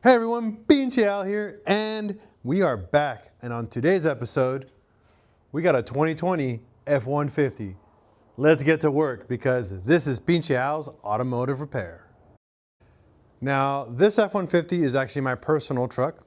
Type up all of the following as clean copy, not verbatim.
Hey everyone, Pinche Al here, and we are back. And on today's episode, we got a 2020 F150. Let's get to work because this is Pinche Al's Automotive Repair. Now, this F150 is actually my personal truck.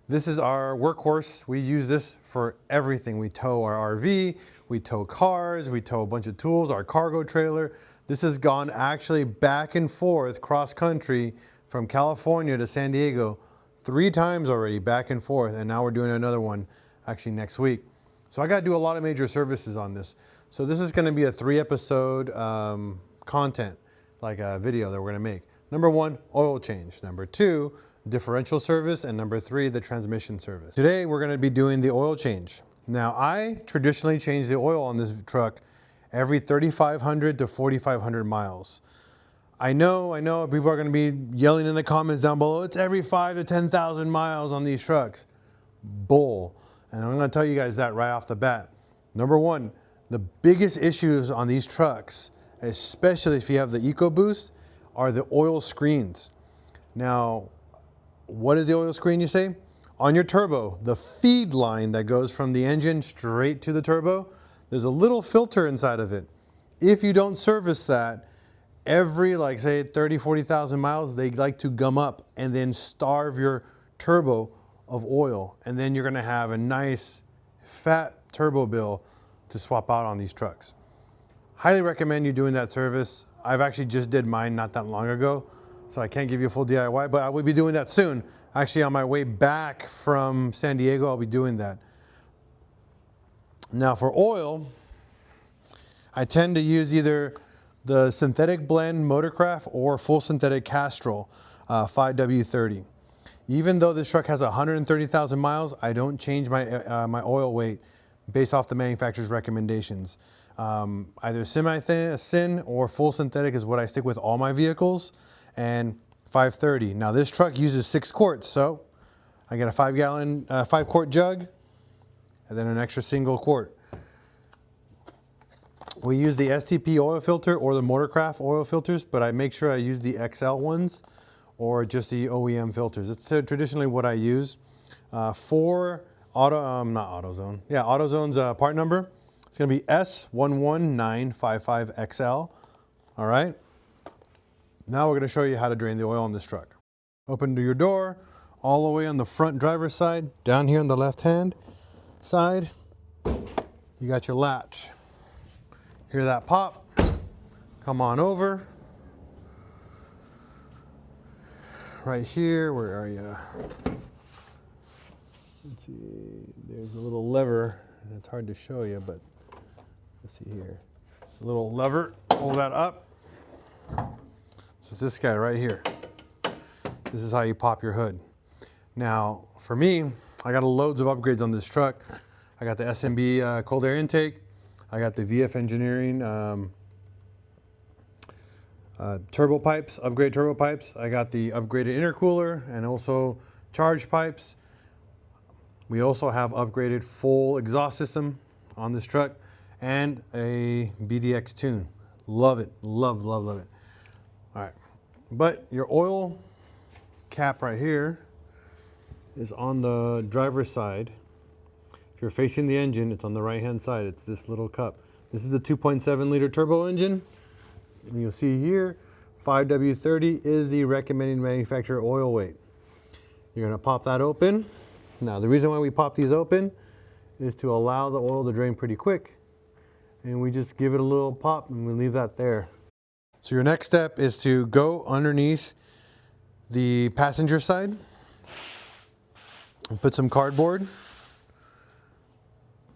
This is our workhorse. We use this for everything. We tow our RV, we tow cars, we tow a bunch of tools, our cargo trailer. This has gone actually back and forth cross country from California to San Diego 3 times already, back and forth, and now we're doing another one actually next week. So I got to do a lot of major services on this. So this is going to be a 3-episode content, like a video that we're going to make. Number 1, oil change. Number 2, differential service, and number 3, the transmission service. Today we're going to be doing the oil change. Now I traditionally change the oil on this truck every 3,500 to 4,500 miles. I know people are going to be yelling in the comments down below, it's every 5,000 to 10,000 miles on these trucks. Bull. And I'm going to tell you guys that right off the bat. Number 1, the biggest issues on these trucks, especially if you have the EcoBoost, are the oil screens. Now, what is the oil screen, you say? On your turbo, the feed line that goes from the engine straight to the turbo, there's a little filter inside of it. If you don't service that, every, like say 30, 40,000 miles, they like to gum up and then starve your turbo of oil. And then you're gonna have a nice fat turbo bill to swap out on these trucks. Highly recommend you doing that service. I've actually just did mine not that long ago, so I can't give you a full DIY, but I will be doing that soon. Actually, on my way back from San Diego, I'll be doing that. Now for oil, I tend to use either the synthetic blend Motorcraft or full synthetic Castrol 5W30. Even though this truck has 130,000 miles, I don't change my my oil weight based off the manufacturer's recommendations. Either semi-thin or full synthetic is what I stick with all my vehicles, and 530. Now this truck uses 6 quarts, so I get a 5-quart jug and then an extra single quart. We use the STP oil filter or the Motorcraft oil filters, but I make sure I use the XL ones or just the OEM filters. It's traditionally what I use. For AutoZone's part number, it's gonna be S11955XL. All right. Now we're gonna show you how to drain the oil on this truck. Open to your door, all the way on the front driver's side, down here on the left-hand side, you got your latch. Hear that pop? Come on over. Right here, where are you? Let's see, there's a little lever, and it's hard to show you, but let's see here. It's a little lever, pull that up. So it's this guy right here. This is how you pop your hood. Now, for me, I got loads of upgrades on this truck. I got the SMB cold air intake. I got the VF Engineering turbo pipes, upgrade turbo pipes. I got the upgraded intercooler and also charge pipes. We also have upgraded full exhaust system on this truck and a BDX tune. Love it, love it. All right, but your oil cap right here is on the driver's side. If you're facing the engine, it's on the right-hand side. It's this little cup. This is a 2.7 liter turbo engine. And you'll see here, 5W30 is the recommended manufacturer oil weight. You're gonna pop that open. Now, the reason why we pop these open is to allow the oil to drain pretty quick. And we just give it a little pop and we leave that there. So your next step is to go underneath the passenger side and put some cardboard.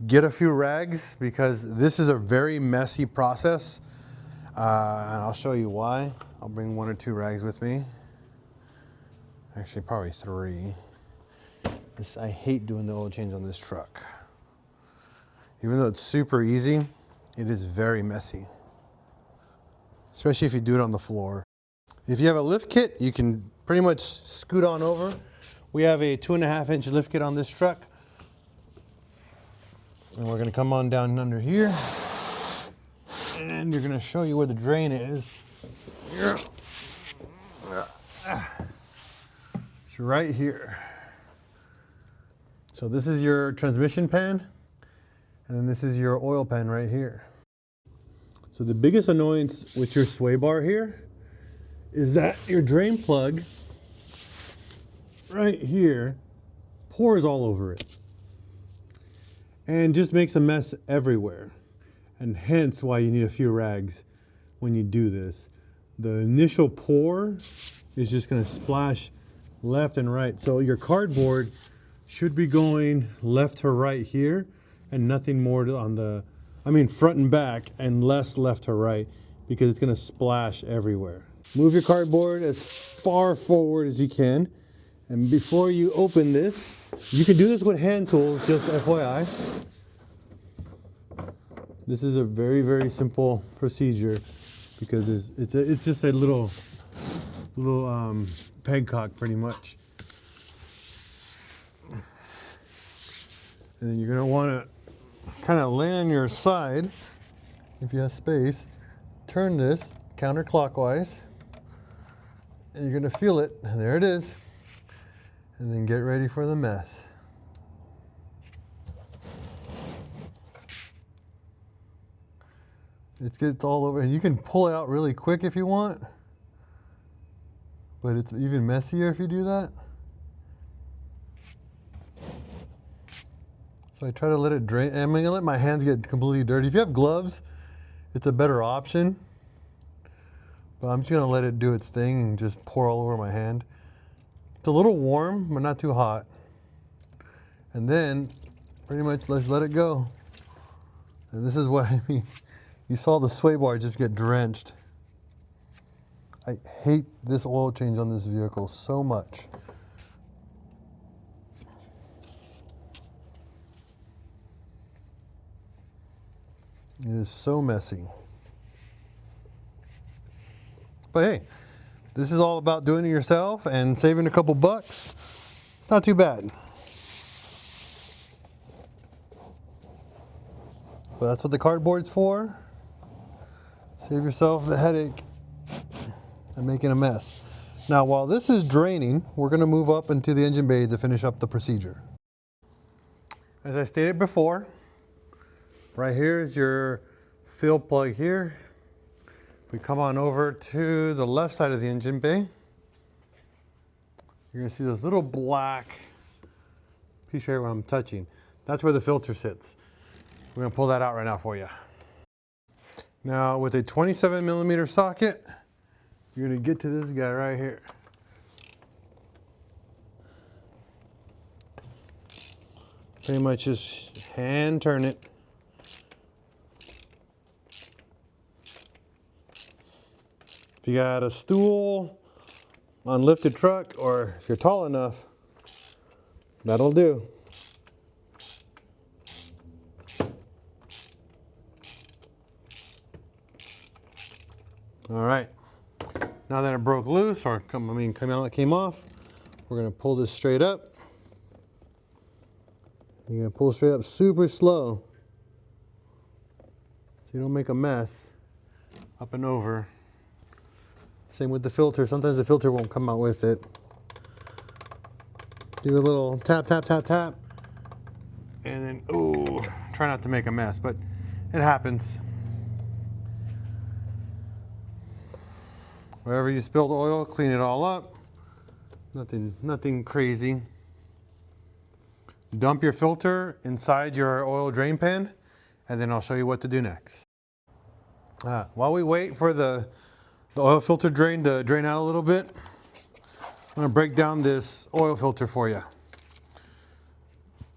Get a few rags because this is a very messy process, and I'll show you why. I'll bring 1 or 2 rags with me. Actually, probably 3. I hate doing the oil change on this truck. Even though it's super easy, it is very messy, especially if you do it on the floor. If you have a lift kit, you can pretty much scoot on over. We have a 2.5-inch lift kit on this truck. And we're gonna come on down under here and you're gonna show you where the drain is. It's right here. So this is your transmission pan, and then this is your oil pan right here. So the biggest annoyance with your sway bar here is that your drain plug right here pours all over it and just makes a mess everywhere. And hence why you need a few rags when you do this. The initial pour is just going to splash left and right. So your cardboard should be going left to right here and nothing more on the, front and back, and less left to right, because it's going to splash everywhere. Move your cardboard as far forward as you can. And before you open this, you can do this with hand tools, just FYI. This is a very, very simple procedure because it's just a little pegcock pretty much. And then you're gonna want to kind of lay on your side, if you have space, turn this counterclockwise, and you're gonna feel it, and there it is. And then get ready for the mess. It gets all over, and you can pull it out really quick if you want, but it's even messier if you do that. So I try to let it drain. I'm gonna let my hands get completely dirty. If you have gloves, it's a better option, but I'm just gonna let it do its thing and just pour all over my hand. It's a little warm, but not too hot. And then pretty much let's let it go. And this is what I mean. You saw the sway bar just get drenched. I hate this oil change on this vehicle so much. It is so messy. But hey, this is all about doing it yourself and saving a couple bucks. It's not too bad. But that's what the cardboard's for. Save yourself the headache and making a mess. Now, while this is draining, we're going to move up into the engine bay to finish up the procedure. As I stated before, right here is your fill plug here. We come on over to the left side of the engine bay. You're going to see this little black piece right where I'm touching. That's where the filter sits. We're going to pull that out right now for you. Now with a 27mm socket, you're going to get to this guy right here. Pretty much just hand turn it. If you got a stool, unlifted truck, or if you're tall enough, that'll do. All right, now that it broke loose, or came off, we're gonna pull this straight up. You're gonna pull straight up super slow, so you don't make a mess up and over. Same with the filter. Sometimes the filter won't come out with it. Do a little tap, tap, tap, tap, and then, ooh, try not to make a mess, but it happens. Wherever you spilled oil, clean it all up. Nothing crazy. Dump your filter inside your oil drain pan, and then I'll show you what to do next. While we wait for the oil filter drain to drain out a little bit, I'm gonna break down this oil filter for you.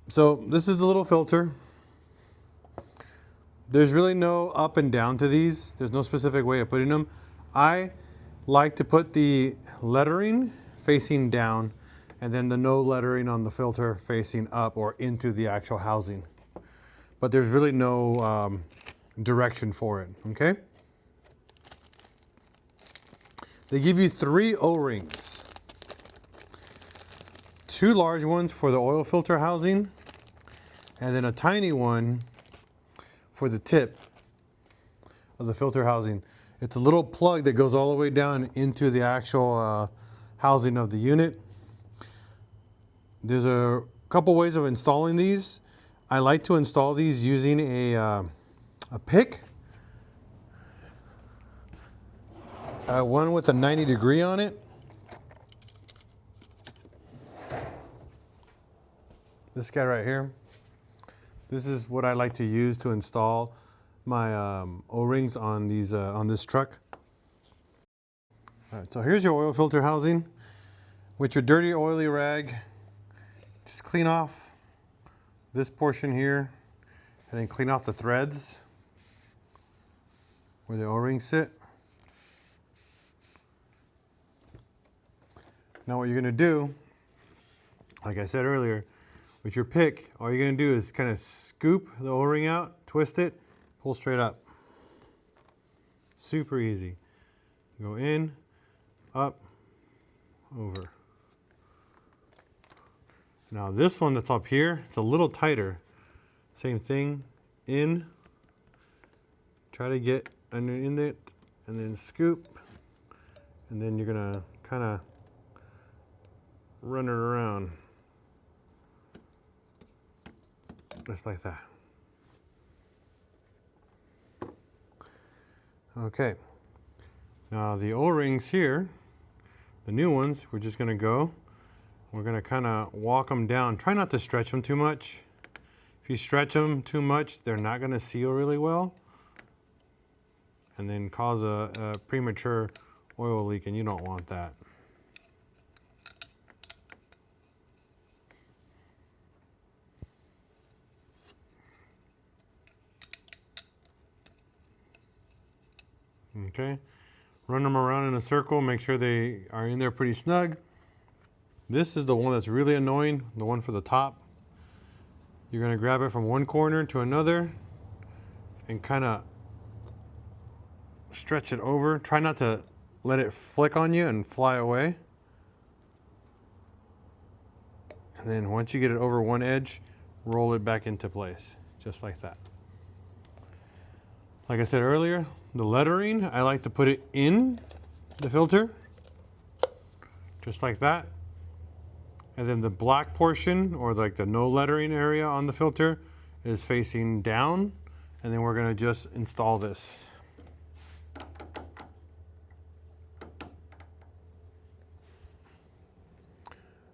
So this is the little filter. There's really no up and down to these. There's no specific way of putting them. I like to put the lettering facing down and then the no lettering on the filter facing up or into the actual housing. But there's really no direction for it, okay? They give you 3 O-rings. 2 large ones for the oil filter housing, and then a tiny one for the tip of the filter housing. It's a little plug that goes all the way down into the actual housing of the unit. there's a couple ways of installing these. I like to install these using a pick. One with a 90-degree on it. This guy right here. This is what I like to use to install my O-rings on these on this truck. All right, so here's your oil filter housing. With your dirty oily rag, just clean off this portion here and then clean off the threads where the O-rings sit. Now what you're gonna do, like I said earlier, with your pick, all you're gonna do is kind of scoop the O-ring out, twist it, pull straight up. Super easy. Go in, up, over. Now this one that's up here, it's a little tighter. Same thing, in, try to get in it, and then scoop, and then you're gonna kind of run it around, just like that. Okay, now the O-rings here, the new ones, we're just gonna go. We're gonna kind of walk them down. Try not to stretch them too much. If you stretch them too much, they're not gonna seal really well and then cause a premature oil leak, and you don't want that. Okay, run them around in a circle, make sure they are in there pretty snug. This is the one that's really annoying, the one for the top. You're gonna grab it from one corner to another and kind of stretch it over. Try not to let it flick on you and fly away. And then once you get it over one edge, roll it back into place, just like that. Like I said earlier, the lettering, I like to put it in the filter, just like that. And then the black portion, or like the no lettering area on the filter, is facing down. And then we're gonna just install this.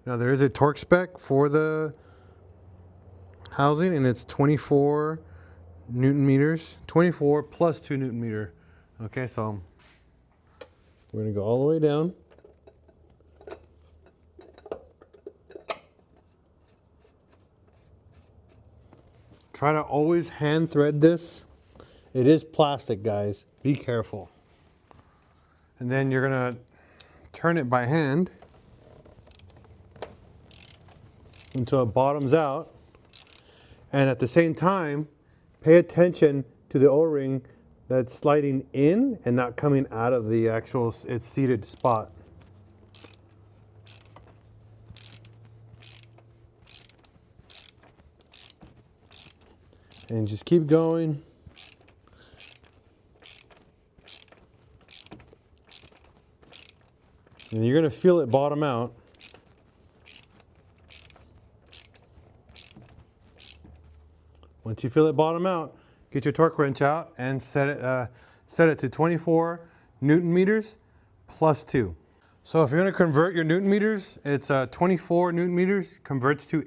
Now there is a torque spec for the housing, and it's 24 Newton meters, 24 plus 2 Newton meter. Okay, so we're gonna go all the way down. Try to always hand thread this. It is plastic, guys. Be careful. And then you're gonna turn it by hand until it bottoms out. And at the same time, pay attention to the O-ring that's sliding in and not coming out of the actual its seated spot. And just keep going. And you're gonna feel it bottom out. Once you feel it bottom out, get your torque wrench out and set it to 24 Newton meters plus 2. So if you're gonna convert your Newton meters, it's 24 Newton meters converts to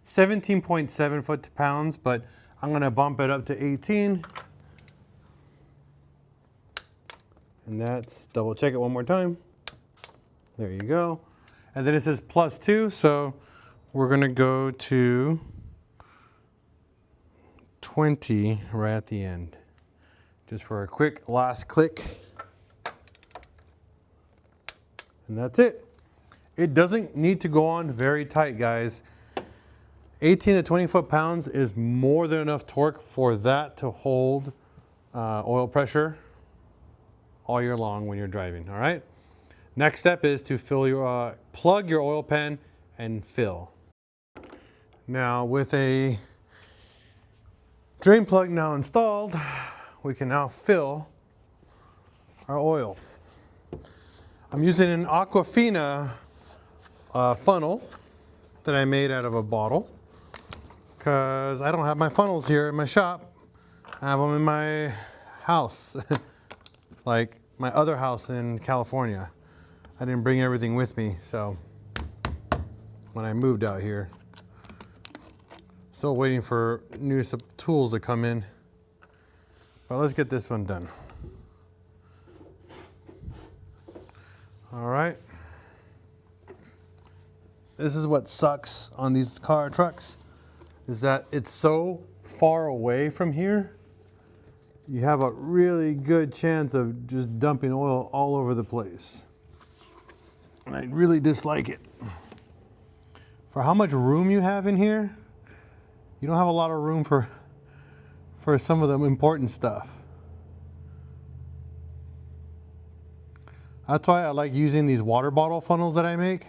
17.7 foot-pounds, but I'm gonna bump it up to 18. And that's, double check it one more time. There you go. And then it says plus 2, so we're gonna go to 20 right at the end. Just for a quick last click. And that's it. It doesn't need to go on very tight, guys. 18 to 20 foot-pounds is more than enough torque for that to hold oil pressure all year long when you're driving, all right? Next step is to fill your, plug your oil pan and fill. Now with a drain plug now installed, we can now fill our oil. I'm using an Aquafina funnel. that I made out of a bottle because I don't have my funnels here in my shop. I have them in my house, like my other house in California. I didn't bring everything with me, so when I moved out here. Still waiting for new tools to come in. But let's get this one done. All right. This is what sucks on these trucks, is that it's so far away from here. You have a really good chance of just dumping oil all over the place. And I really dislike it. For how much room you have in here, you don't have a lot of room for some of the important stuff. That's why I like using these water bottle funnels that I make,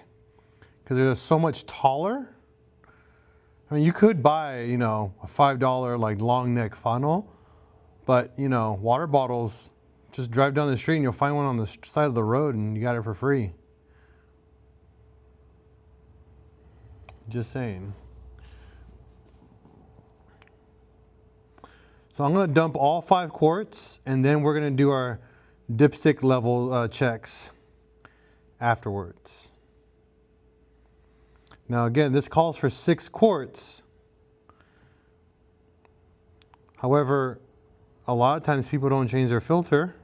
because they're just so much taller. I mean, you could buy, you know, a $5 like long neck funnel, but you know, water bottles, just drive down the street and you'll find one on the side of the road and you got it for free. Just saying. So I'm going to dump all 5 quarts, and then we're going to do our dipstick level checks afterwards. Now again, this calls for 6 quarts. However, a lot of times people don't change their filter.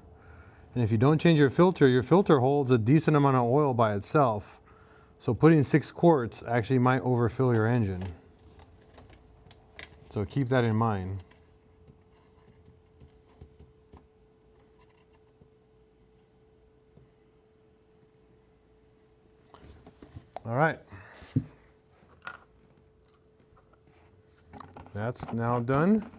And if you don't change your filter holds a decent amount of oil by itself. So putting 6 quarts actually might overfill your engine. So keep that in mind. All right. That's now done.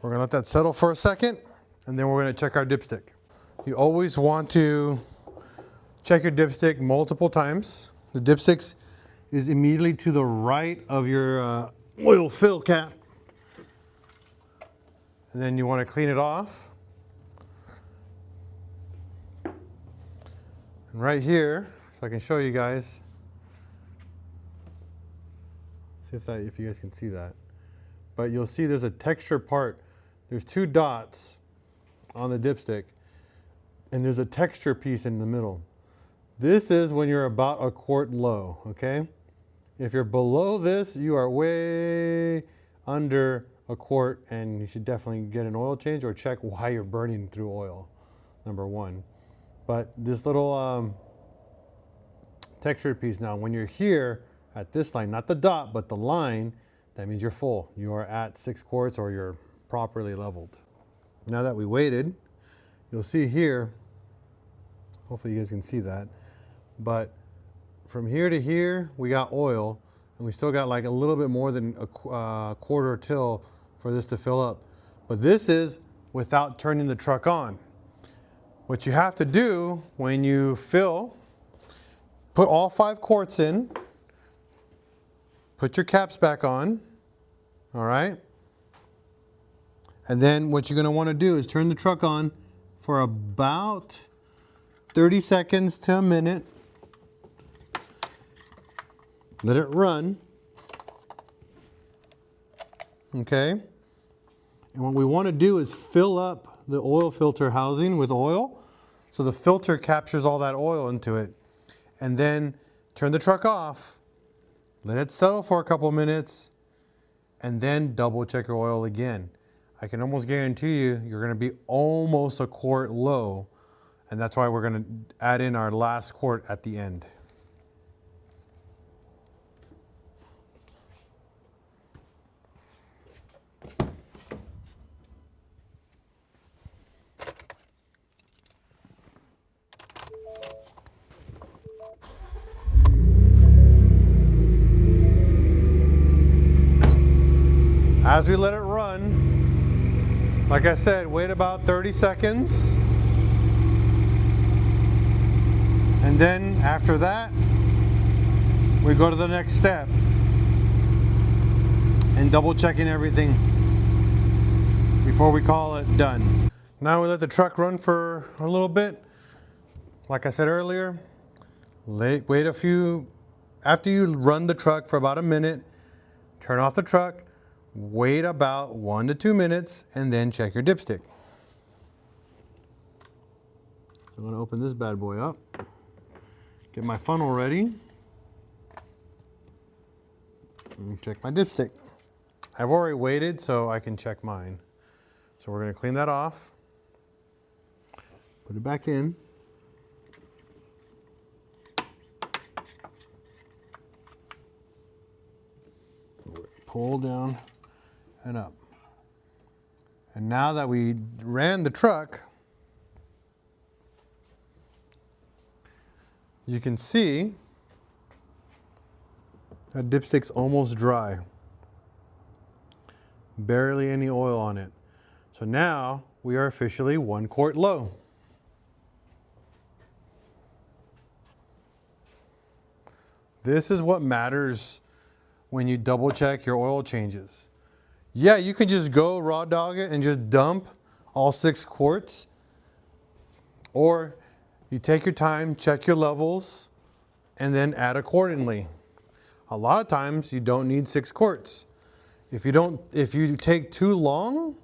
We're gonna let that settle for a second, and then we're gonna check our dipstick. You always want to check your dipstick multiple times. The dipstick is immediately to the right of your oil fill cap. And then you wanna clean it off. And right here, so I can show you guys. See if you guys can see that. But you'll see there's a texture part. There's 2 dots on the dipstick, and there's a texture piece in the middle. This is when you're about a quart low, okay? If you're below this, you are way under a quart, and you should definitely get an oil change or check why you're burning through oil, number 1. But this little textured piece now, when you're here at this line, not the dot, but the line, that means you're full. You are at 6 quarts or you're properly leveled. Now that we waited, you'll see here, hopefully you guys can see that, but from here to here, we got oil, and we still got like a little bit more than a quarter till for this to fill up. But this is without turning the truck on. What you have to do when you fill, put all 5 quarts in, put your caps back on, all right? And then what you're gonna wanna do is turn the truck on for about 30 seconds to a minute. Let it run, okay? And what we wanna do is fill up the oil filter housing with oil, so the filter captures all that oil into it. And then turn the truck off, let it settle for a couple minutes, and then double check your oil again. I can almost guarantee you're gonna be almost a quart low, and that's why we're gonna add in our last quart at the end. As we let it run, like I said, wait about 30 seconds. And then after that, we go to the next step and double checking everything before we call it done. Now we let the truck run for a little bit. Like I said earlier, wait a few After you run the truck for about a minute, turn off the truck, wait about 1 to 2 minutes, and then check your dipstick. So I'm gonna open this bad boy up, get my funnel ready, and check my dipstick. I've already waited so I can check mine. So we're gonna clean that off, put it back in. Pull down and up. And now that we ran the truck, you can see that dipstick's almost dry. Barely any oil on it. So now we are officially 1 quart low. This is what matters when you double check your oil changes. Yeah, you can just go raw dog it and just dump all 6 quarts. Or you take your time, check your levels, and then add accordingly. A lot of times you don't need 6 quarts. If you take too long,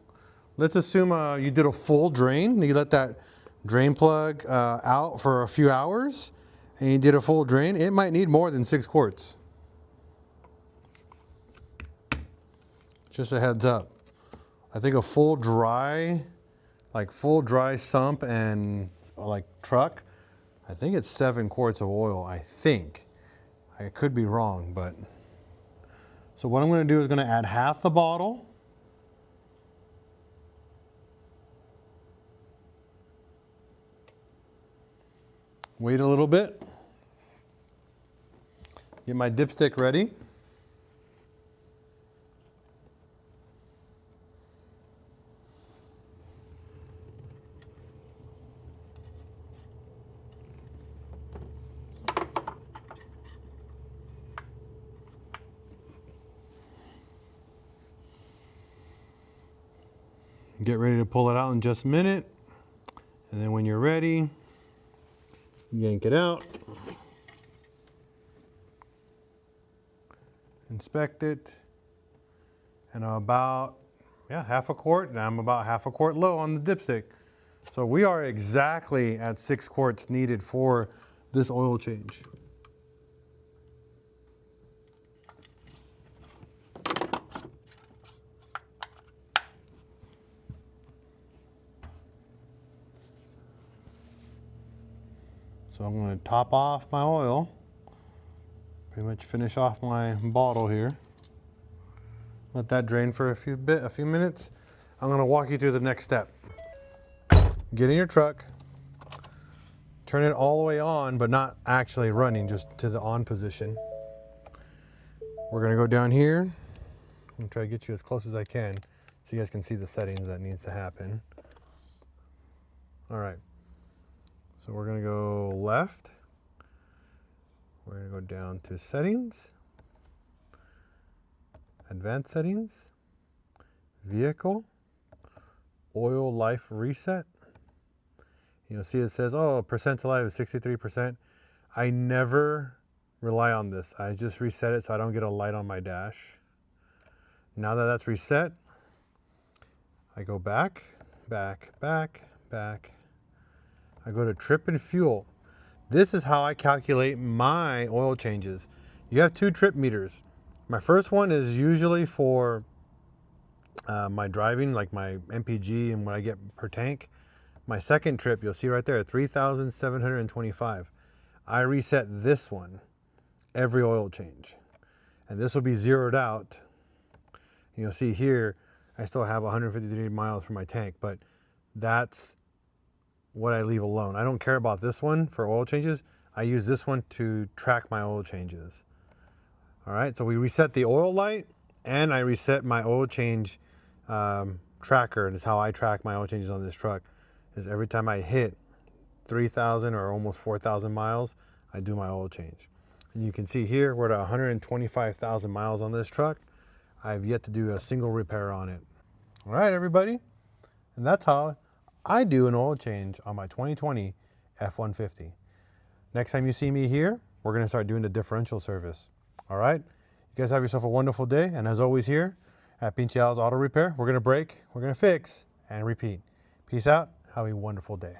let's assume you did a full drain, you let that drain plug out for a few hours, and you did a full drain, it might need more than 6 quarts. Just a heads up. I think a full dry sump and like truck, I think it's 7 quarts of oil, I think. I could be wrong, but. So what I'm gonna do is gonna add half the bottle. Wait a little bit. Get my dipstick ready. Get ready to pull it out in just a minute. And then when you're ready, yank it out. Inspect it. And I'm about, half a quart. And I'm about half a quart low on the dipstick. So we are exactly at 6 quarts needed for this oil change. So I'm going to top off my oil, pretty much finish off my bottle here. Let that drain for a few minutes. I'm going to walk you through the next step. Get in your truck, turn it all the way on, but not actually running, just to the on position. We're going to go down here. I'm going to try to get you as close as I can so you guys can see the settings that needs to happen. All right. So we're going to go left. We're going to go down to settings, advanced settings, vehicle, oil life reset. You'll see it says, percent to life is 63%. I never rely on this. I just reset it so I don't get a light on my dash. Now that that's reset, I go back. I go to trip and fuel. This is how I calculate my oil changes. You have 2 trip meters. My first one is usually for my driving, like my MPG and what I get per tank. My second trip, you'll see right there, 3,725. I reset this one every oil change. And this will be zeroed out. You'll see here, I still have 153 miles for my tank, but that's what I leave alone. I don't care about this one for oil changes. I use this one to track my oil changes. All right, so we reset the oil light and I reset my oil change tracker. And it's how I track my oil changes on this truck, is every time I hit 3,000 or almost 4,000 miles, I do my oil change. And you can see here, we're at 125,000 miles on this truck. I've yet to do a single repair on it. All right, everybody. And that's how I do an oil change on my 2020 F-150. Next time you see me here, we're going to start doing the differential service. All right? You guys have yourself a wonderful day. And as always here at Pinche Al's Auto Repair, we're going to break, we're going to fix, and repeat. Peace out. Have a wonderful day.